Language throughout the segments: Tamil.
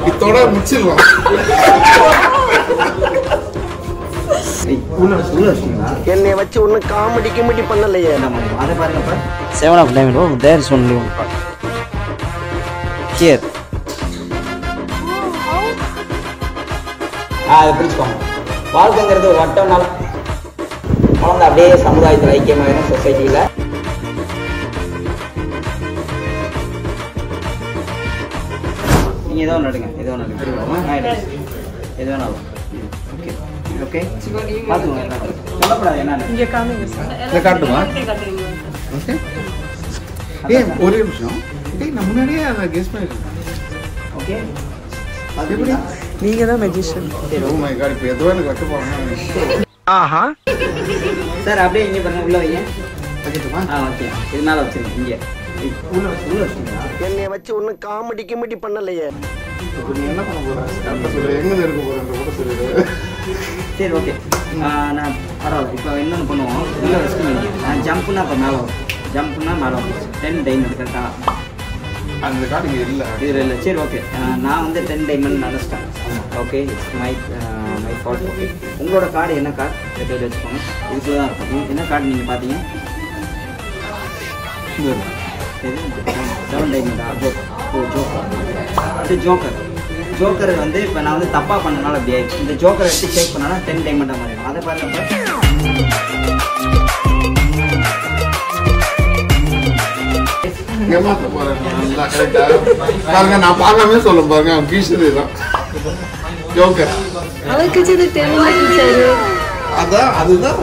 இதோட முடிச்சிடலாம். என்னை வச்சு ஒன்னும் காமெடி கிமெடி பண்ணலையே. அதை பாருங்கப்பா. 7 of diamond. Oh, there is only one card. Here. அதை பிடிச்சுக்கோங்க. வாழ்க்கைங்கிறது ஒரு வட்டம்னால அவங்க அப்படியே சமுதாயத்தில் ஐக்கியமாக சொசைட்டியில் நீங்கள் ஏதோ நடுங்க, ஏதோ நடுங்க, எது வேணாலும். ஓகே ஓகே பார்த்துக்கோங்க. சொல்லப்படாது என்னன்னு இதை காட்டுமா? ஓகே. ஒரே நிமிஷம். நான் முன்னாடியே அதை கெஸ் பண்ணிருக்கேன். ஓகே எப்படி? நீங்க தான் மெஜிஷியன். ஓ மை காட், இப்போ எதுவும் எனக்கு வைக்க போறாங்க. ஆஹா. சார் அப்படியே இங்கே பாருங்க, உள்ள வைங்க. வைக்கட்டுமா? ஓகே. இது மேலே வச்சுருங்க. இங்கே உள்ள வச்சுருங்களா? என்னை வச்சு ஒன்னும் காமெடி கிமெடி பண்ணலையே. இப்போ நீ என்ன பண்ண போற? கரெக்டாக சொல்லு. எங்கே இருக்க போறேன்ற கூட சொல்லிடு. சரி ஓகே. நான் பரவாயில்ல. இப்போ இன்னொன்று பண்ணுவோம். உள்ள வச்சுக்கோங்க. நான் ஜம்ப்னா இப்போ மேலே வரும். ஜம்ப்னா மேலே வரும். 10 டைமண்ட் கரெக்டாக அந்த கார்டு இங்கே இல்லை. இது இல்லை. சரி ஓகே. நான் வந்து 10 டைமண்ட் நினச்சிட்டேன். Okay, it's my fault. Okay, உங்களோட கார்டு என்ன கார்டு கையில் வச்சுக்கோங்க. இதுக்குள்ள தான் இருக்கும். என்ன கார்டு நீங்கள் பார்த்தீங்க? 7 டைமண்டா? ஜோக்கர். ஜோக்கர் ஜோக்கர் வந்து இப்போ நான் வந்து தப்பாக பண்ணனால அப்படி ஆயிடுச்சு. இந்த ஜோக்கரை எடுத்து செக் பண்ணனா 10 டைமண்டாக மாறிடும். அதை பாருங்க. ஏமாத்த போறேன். நல்லா கரெக்டா பாருங்க. நான் பார்க்காம சொல்ல பாருங்க. அவன் கீழே தான் ஜோக்கர். அவருக்கு இது தெரிஞ்சு அதான் அதுதான்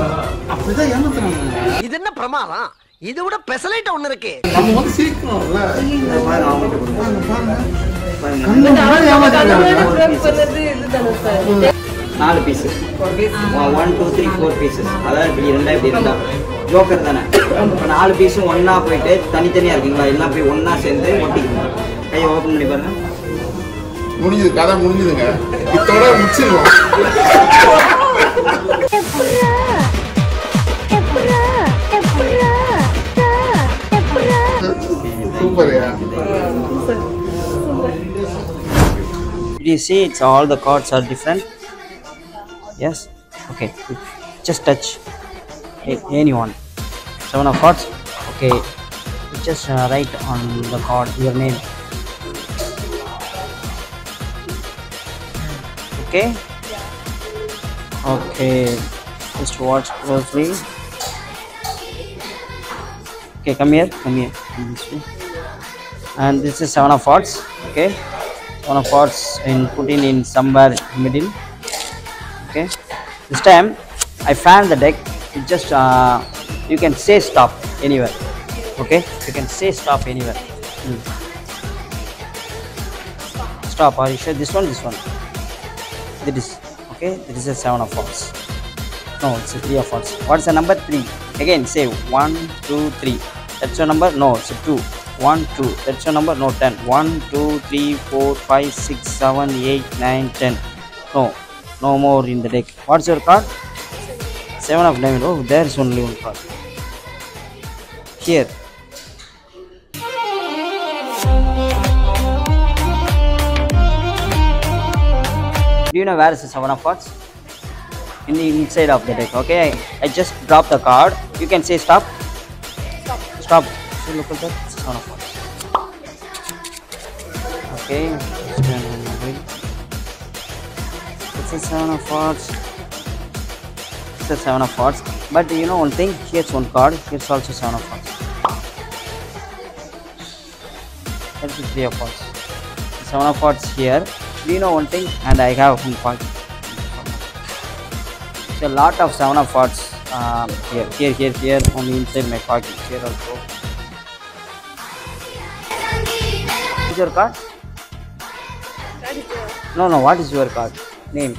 அப்படிதான் ஏமாத்துறாங்க. இது என்ன பிரமாதம்? இதை விட பெசலைட் ஒண்ணு இருக்கு. நம்ம வந்து சீக்கிரம்ல பாருங்க, அவங்கள்ட்ட கொடுங்க. பாருங்க. பாருங்க, கண்ணு முன்னாடி ஏமாத்திட்டாங்க. 4 பீஸு. 1 2 3 4 பீஸஸ். அதாவது இப்படி இருந்தா இப்படி இருந்தா ஜோக்கர் தானே. இப்போ 4 பீஸும் ஒன்றா போயிட்டு தனித்தனியாக இருக்குங்களா, எல்லாம் போய் ஒன்றா சேர்ந்து ஒட்டிக்கணும். கையை ஓப்பன் பண்ணி பாருங்க. முடிஞ்சது, கதை முடிஞ்சதுங்க. இதோட முடிச்சிடலாம். சூப்பர்யா. You see, it's all the cards are different. Yes. Okay. Just touch anyone. 7 of cards. Okay. Just write on the card your name. Okay. Okay. Just watch closely. Okay, come here. Come here. Come this way. And this is 7 of hearts. Okay. 7 of hearts and put in somewhere middle. Okay, this time I fan the deck. It just you can say stop anywhere. Okay, you can say stop anywhere. Stop. Are you sure? This one. This is okay. This is a 7 of hearts. No, it's a 3 of hearts. What's the number? 3. Again say 1 2 3. That's your number. No, it's a 2. 1 2. That's your number. No, 10. 1 2 3 4 5 6 7 8 9 10. No more in the deck. What's your card? 7 of diamond. Oh, there is only one card. Here. Do you know where is the 7 of hearts? In the inside of the deck. Okay, I just drop the card. You can say stop. Stop. So look at that. 7 of hearts. Okay. It's a 7 of hearts. It's a 7 of hearts. But you know one thing. Here's one card. Here's also 7 of hearts. That's the 3 of hearts. 7 of hearts here. Do you know one thing? And I have one pocket. It's a lot of 7 of hearts here on the inside my pocket. Here also. What is your card? No. What is your card? Name?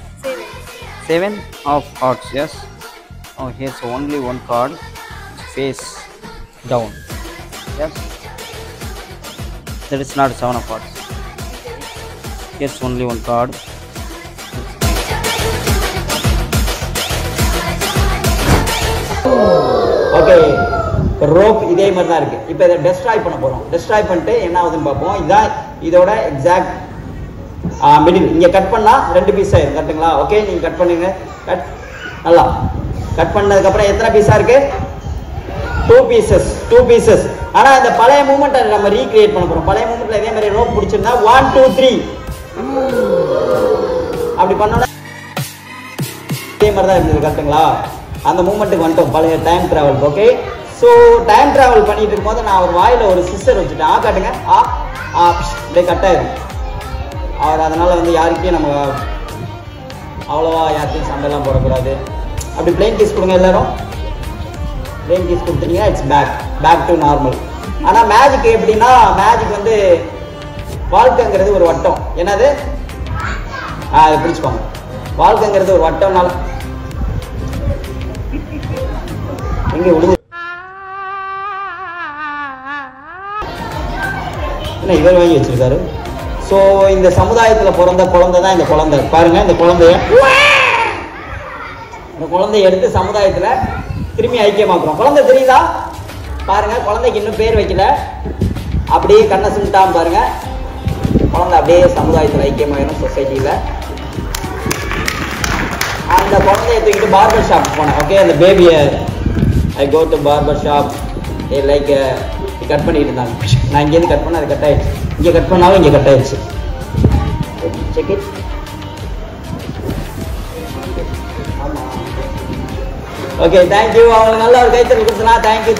7 of hearts. Yes. Oh, here's only one card. Face down. Yes. That is not 7 of hearts. Here's only one card. Okay, rope இதே மாதிரி தான் இருக்குது. இப்போ இதை டெஸ்ட்ராய் பண்ண போகிறோம். டெஸ்ட்ராய் பண்ணிட்டு என்ன ஆகுதுன்னு பார்ப்போம். இதுதான் இதோட எக்ஸாக்ட் மிடில் இங்கே கட் பண்ணால் 2 பீஸ் ஆயிரும் கரெக்டுங்களா? ஓகே, நீங்கள் கட் பண்ணுங்க. கட் நல்லா கட் பண்ணதுக்கப்புறம் எத்தனை பீஸாக இருக்குது? 2 பீசஸ். ஆனால் இந்த பழைய மூமெண்ட்டை நம்ம ரீக்ரியேட் பண்ண போகிறோம். பழைய மூமெண்ட்டில் இதே மாதிரி ரோப் பிடிச்சிருந்தா 1 2 3 அப்படி பண்ணோன்னா இதே மாதிரி தான் இருந்தது கரெக்டுங்களா? அந்த மூமெண்ட்டுக்கு வந்துட்டோம் பழைய time travel. Okay, so time travel பண்ணிட்டு இருக்கும்போது நான் ஒரு வாயில் ஒரு சிஸ்டர் வச்சுட்டேன். காட்டுங்க. அப்படியே கட் ஆயிடும் அவர். அதனால் வந்து யாருக்கையும் நம்ம அவ்வளோவா யாருக்கையும் சண்டைலாம் போடக்கூடாது. அப்படி பிளெயின் கிஸ் கொடுங்க எல்லாரும். பிளெயின் கிஸ் கொடுத்துட்டீங்கன்னா இட்ஸ் பேக் டு நார்மல். ஆனால் மேஜிக் எப்படின்னா, மேஜிக் வந்து வாழ்க்கைங்கிறது ஒரு வட்டம். என்னது? அதை பிடிச்சிக்கோங்க. வாழ்க்கைங்கிறது ஒரு வட்டம்னால எங்கே விடுது என்ன இவர் வாங்கி வச்சிருக்காரு. ஸோ இந்த சமுதாயத்தில் பிறந்த குழந்தை தான் இந்த குழந்தை. பாருங்க, இந்த குழந்தைய எடுத்து சமுதாயத்தில் திரும்பி ஐக்கியமாக்குறோம். குழந்தை தெரியுதா? பாருங்க, குழந்தைக்கு இன்னும் பேர் வைக்கல. அப்படியே கண்ணை சுட்டாம பாருங்க, குழந்தை அப்படியே சமுதாயத்தில் ஐக்கியமாயிரும் சொசைட்டியில். அந்த குழந்தைய தூக்கிட்டு பார்பர் ஷாப் போனேன். ஓகே, அந்த பேபியை I go to barber shop. Like cut பண்ணிட்டு இருந்தாங்க. நான் இங்கேருந்து கட் பண்ண அது கட் ஆயிடுச்சு. இங்கே கட் பண்ணாலும் இங்கே கட் ஆயிடுச்சு. Check it. ஆமாம். Okay, thank you. அவங்களுக்கு நல்ல ஒரு கைத்தறி கொடுத்தலாம். தேங்க்யூ.